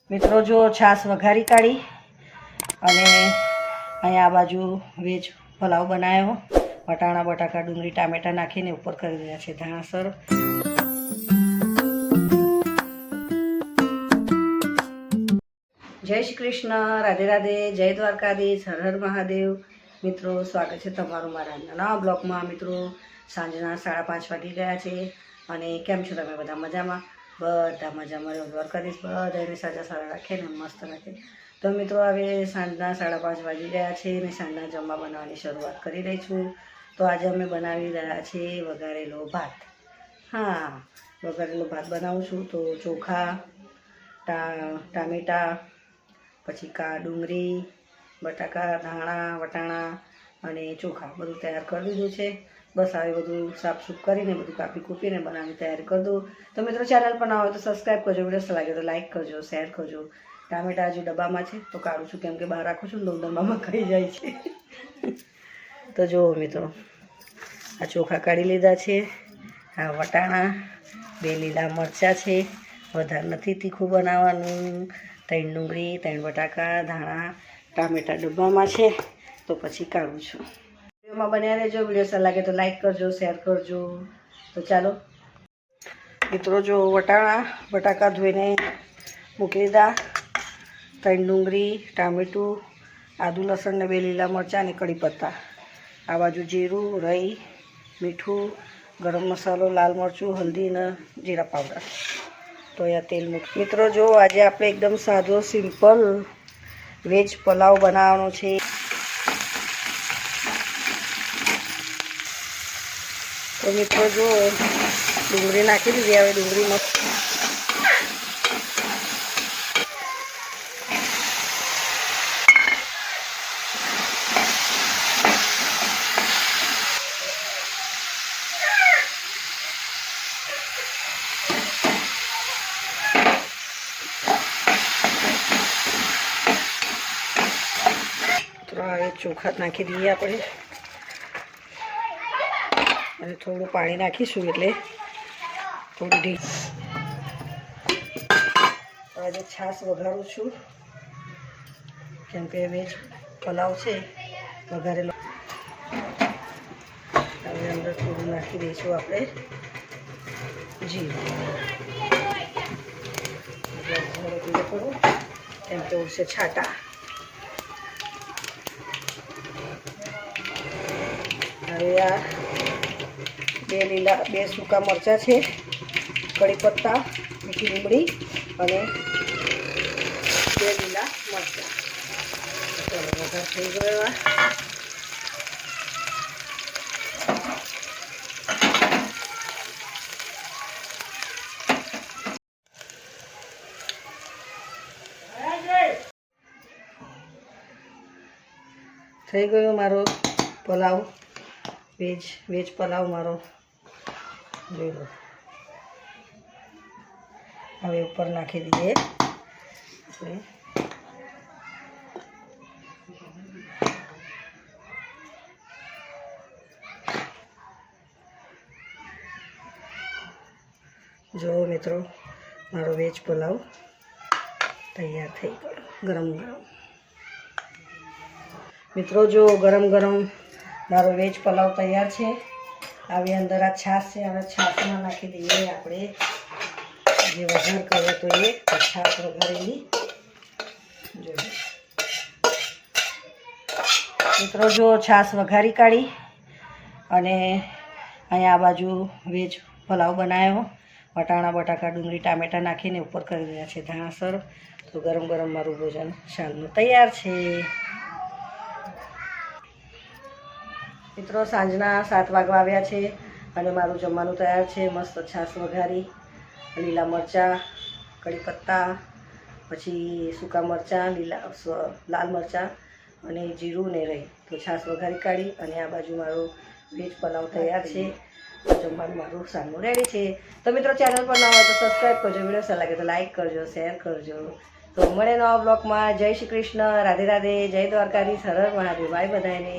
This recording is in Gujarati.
મિત્રો જો છાશ વઘારી કાઢી અને અહીંયા આ બાજુ વેજ પલાવ બનાવ્યો. વટાણા બટાકા ડુંગળી ટામેટા નાખીને ઉપર કરી રહ્યા છે ધાણાસર. જય શ્રી કૃષ્ણ, રાધે રાધે, જય દ્વારકાધીશ, હર હર મહાદેવ. મિત્રો સ્વાગત છે તમારું મારા નવા બ્લોગમાં. મિત્રો સાંજના 5:30 વાગી ગયા છે અને કેમ છો તમે બધા? મજામાં? બધા મજામાં રહ્યો. દ્વારકાધીશ બધાને સાજા સારા રાખે ને મસ્ત રાખે. તો મિત્રો હવે સાંજના 5:30 વાગી ગયા છે અને સાંજના જમવા બનાવવાની શરૂઆત કરી રહી છું. તો આજે અમે બનાવી રહ્યા છીએ વઘારેલો ભાત. હા, વઘારેલો ભાત બનાવું છું. તો ચોખા, ટામેટા, પછી ડુંગળી, બટાકા, ધાણા, વટાણા અને ચોખા બધું તૈયાર કરી દીધું છે. બસ હવે બધું સાફસૂફ કરીને બધું કાપી કૂપીને બનાવી તૈયાર કરી દઉં. તો મિત્રો ચેનલ પર ના હોય તો સબસ્ક્રાઈબ કરજો, વિડીયો સારો લાગે તો લાઈક કરજો, શેર કરજો. ટામેટા હજુ ડબ્બામાં છે તો કાઢું છું, કેમ કે બહાર રાખું છું ને તો ડબ્બામાં ખાઈ જાય છે. તો જુઓ મિત્રો, આ ચોખા કાઢી લીધા છે, આ વટાણા, 2 લીલા મરચાં છે, વધારે નથી તીખું બનાવવાનું, 3 ડુંગળી, 3 બટાકા, ધાણા, ટામેટા ડબ્બામાં છે. તો પછી કાઢું છું. વિડીયોમાં બન્યા રહેજો. વિડીયો સારો લાગે તો લાઈક કરજો, શેર કરજો. તો ચાલો મિત્રો, જો વટાણા બટાકા ધોઈને મૂકી દીધા, 3 ડુંગળી, ટામેટું, આદુ લસણ ને 2 લીલા મરચાં અને કઢી પત્તા. આ બાજુ જીરું, રાઈ, મીઠું, ગરમ મસાલો, લાલ મરચું, હલ્દી અને જીરા પાવડર. તો અહીંયા તેલ મૂકી. મિત્રો જો આજે આપણે એકદમ સાદો સિમ્પલ વેજ પલાવ બનાવવાનો છે. તો મિત્રો જો ડુંગળી નાખી દીધી. હવે ડુંગળી મસ્ત હવે ચોખા નાખી દઈએ આપણે અને થોડું પાણી નાખીશું એટલે થોડી ઢીલ. આજે છાશ વઘારું છું, કેમ કે વેજ પલાવ છે વઘારેલો. હવે અંદર થોડું નાખી દઈશું આપણે જીરું. થોડું કેમ કે ઉડશે છાટા. હવે આ 2 સૂકા મરચાં છે, કઢી પત્તા, મીઠી લીમડી અને 2 લીલા મરચાં. ચાલો વઘાર થઈ ગયો. થઈ ગયો મારો પલાવ, વેજ પલાવ મારો. જોઈ લો. હવે ઉપર નાખી દઈએ આપણે જો મિત્રો, મારો વેજ પલાવ તૈયાર થઈ ગયો ગરમ ગરમ. મિત્રો જો ગરમ ગરમ મારો વેજ પલાવ તૈયાર છે. હવે અંદર આ છાશ છે, હવે છાશમાં નાખી દઈએ આપણે જે વઘાર કર્યો તો એ છાશ વઘારેલી. જોઈએ મિત્રો, જો છાશ વઘારી કાઢી અને અહીંયા આ બાજુ વેજ પલાવ બનાવ્યો. વટાણા બટાકા ડુંગળી ટામેટા નાખીને ઉપર કરી રહ્યા છે ધાણાસર. તો ગરમ ગરમ મારું ભોજન સાંજનું તૈયાર છે. મિત્રો સાંજના 7 વાગવા આવ્યા છે અને મારું જમવાનું તૈયાર છે. મસ્ત છાશ વઘારી, લીલા મરચાં, કઢી પત્તા, પછી સૂકા મરચાં, લાલ મરચાં અને જીરું ને રહી. તો છાશ વઘારી કાઢી અને આ બાજુ મારો વેજ પલાવ તૈયાર છે. જમવાનું મારું સાંજનું રેડી છે. તો મિત્રો ચેનલ પર ના હોય તો સબસ્ક્રાઈબ કરજો, વિડીયો સારો લાગે તો લાઈક કરજો, શેર કરજો. તો મળે નવા બ્લોગમાં. જય શ્રી કૃષ્ણ, રાધે રાધે, જય દ્વારકાધીશ, હર હર મહાદેવ. બાય બધાને.